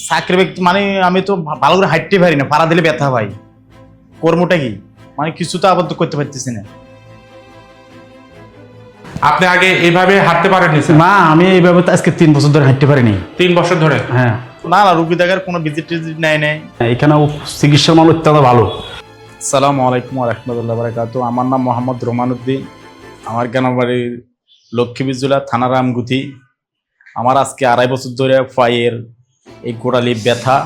চাকরি ব্যক্তি মানে আমি তো ভালো করে হাঁটতে পারি না, পাড়া দিলে ব্যথা ভাই। কর্মটা কি মানে কিছু তো আবদ্ধ করতে পারতেছি না। আপনি আগে এইভাবে হাঁটতে পারেননি স্যার? না, আমি এইভাবে তো আজকে 3 বছর ধরে হাঁটতে পারিনি। 3 বছর ধরে? হ্যাঁ। না না, রুগী দেখার কোনো ভিজিট টিজিট নেয় নাই। এখানেও চিকিৎসার মান অত্যন্ত ভালো। আসসালামু আলাইকুম ওয়া রাহমাতুল্লাহি ওয়া বারাকাতুহু। আমার নাম মোহাম্মদ রোমান উদ্দিন। আমার গ্রামবাড়ি লক্ষ্মীপুর জেলা থানা রামগুতি। আমার আজকে 2.5 বছর ধরে পায়ের এই গোড়ালি ব্যথা।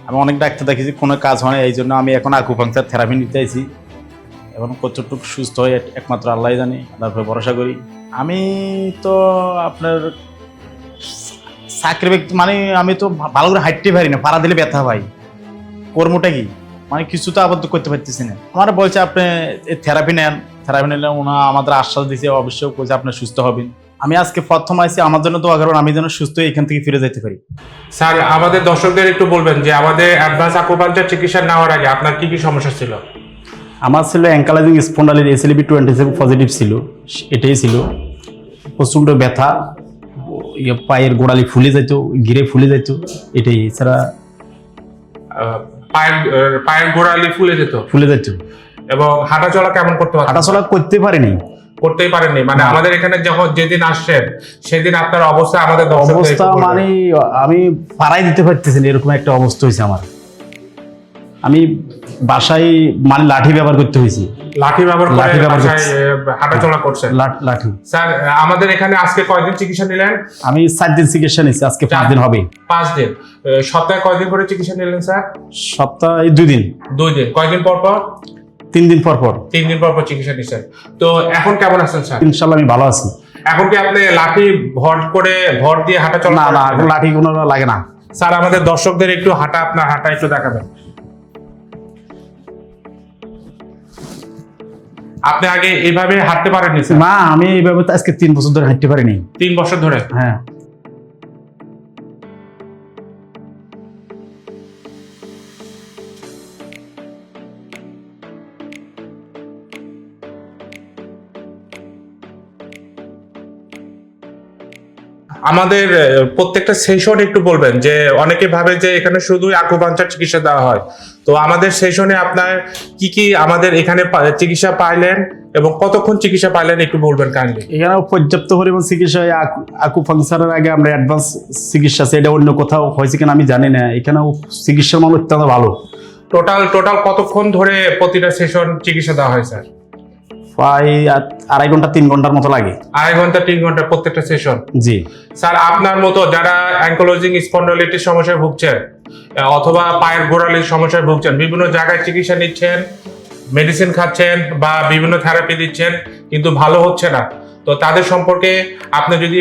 আমি অনেক ডাক্তার দেখেছি, কোনো কাজ হয় না, এই জন্য আমি এখন আকুপাংচার থেরাপি নিতে আইছি। এখন কতটুকু সুস্থ হয় একমাত্র আল্লাহ জানে, আল্লাহর উপরে ভরসা করি। আমি তো আপনার চাকরি ব্যক্তি মানে আমি তো ভালো করে হাঁটতে পারি না, পাড়া দিলে ব্যথা ভাই। কর্মটা কি মানে কিছু তো আবদ্ধ করতে পারতেছি না। আমার বলছে আপনি থেরাপি নেন, থেরাপি নিলে ওনা আমাদের আশ্বাস দিয়েছে, অবশ্যই বলছে আপনি সুস্থ হবেন। আমি আজকে প্রথম আইছি, আমার জন্য দোয়া করবেন আমি যেন সুস্থ হয়ে এখান থেকে ফিরে যেতে পারি। স্যার আমাদের দর্শকদের একটু বলবেন যে আমাদের অ্যাডভান্স আকুপাংচার চিকিৎসা নেওয়ার আগে আপনার কি কি সমস্যা ছিল? আমার ছিল অ্যাঙ্কালাইজিং স্পন্ডাইলিস SLB 27 পজিটিভ ছিল, এটাই ছিল। প্রচণ্ড ব্যথা, পায়ের গোড়ালি ফুলে যেত, গিরে ফুলে যেত, এটাই। এছাড়া পায়ের গোড়ালি ফুলে যেত? ফুলে যেত। এবং হাঁটাচলা কেমন করতে পারতেন? হাঁটাচলা করতে পারিনি। করতেই পারেননি মানে? আমাদের এখানে যখন যেদিন আসছেন সেদিন আপনার অবস্থা আমাদের অবস্থা মানে আমি পাড়াই দিতে পারতেছি না, এরকম একটা অবস্থা হয়েছে আমার। আমি বাসায় মানে লাঠি ব্যবহার করতে হয়েছে। লাঠি ব্যবহার করে হাঁটাচলা করছেন? লাঠি। স্যার আমাদের এখানে আজকে কয়দিন চিকিৎসা নিলেন? আমি 4 দিন চিকিৎসা নিচ্ছি, আজকে 5 দিন হবে। 5 দিন। সপ্তাহে কয়দিন করে চিকিৎসা নিলেন স্যার? সপ্তাহে 2 দিন। 2 দিন। কয়দিন পর পর? 3 দিন পর পর। 3 দিন পর পর চিকিৎসা নিচ্ছেন। তো এখন কেমন আছেন স্যার? ইনশাআল্লাহ আমি ভালো আছি। এখন কি আপনি লাঠি ভর দিয়ে হাঁটা চলা? না না, লাঠি কোনো লাগে না। স্যার আমাদের দর্শকদের একটু আপনার হাঁটা একটু দেখাবেন। আপনি আগে এইভাবে হাঁটতে পারেননি স্যার? না, আমি এইভাবে তো আজকে 3 বছর ধরে হাঁটতে পারিনি। 3 বছর ধরে? হ্যাঁ। আমাদের প্রত্যেকটা সেশন একটু বলবেন যে অনেকে ভাবে যে এখানে শুধুই আকুপাংচার চিকিৎসা দেওয়া হয়। তো আমাদের সেশনে আপনার কি কি আমাদের এখানে চিকিৎসা পাইলেন এবং কতক্ষণ চিকিৎসা পাইলেন একটু বলবেন কাইন্ডলি। এখানে পর্যাপ্ত পরিমাণ চিকিৎসা, আকুপাংচারের আগে আমরা অ্যাডভান্স চিকিৎসা আছে, এটা অন্য কোথাও হয়েছে কিনা আমি জানি না। এখানেও চিকিৎসার মান অত্যন্ত ভালো। টোটাল কতক্ষণ ধরে প্রতিটা সেশন চিকিৎসা দেওয়া হয় স্যার? প্রায় 2.5 ঘন্টা 3 ঘন্টার মতো লাগে। 2.5 ঘন্টা 3 ঘন্টা প্রত্যেকটা সেশন? জি স্যার আপনার মতো যারা অ্যাঙ্কোলজিং স্পন্ডাইলিটিস সমস্যায় ভুগছেন অথবা পায়ের গোড়ালির সমস্যায় ভুগছেন, বিভিন্ন জায়গায় চিকিৎসা নিচ্ছেন, মেডিসিন খাচ্ছেন বা বিভিন্ন থেরাপি দিচ্ছেন কিন্তু ভালো হচ্ছে না, তো তাদের সম্পর্কে আপনি যদি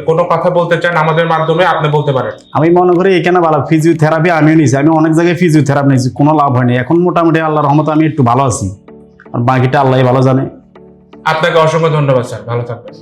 কোনো কথা বলতে চান আমাদের মাধ্যমে আপনি বলতে পারেন। আমি মনে করি এখানে ভালো ফিজিওথেরাপি আমিও নিয়েছি, আমি অনেক জায়গায় ফিজিওথেরাপি নিয়েছি, কোনো লাভ হয়নি। এখন মোটামুটি আল্লাহর রহমতে আমি একটু ভালো আছি, আর বাকিটা আল্লাহই ভালো জানে। আপনাকে অসংখ্য ধন্যবাদ স্যার, ভালো থাকবেন।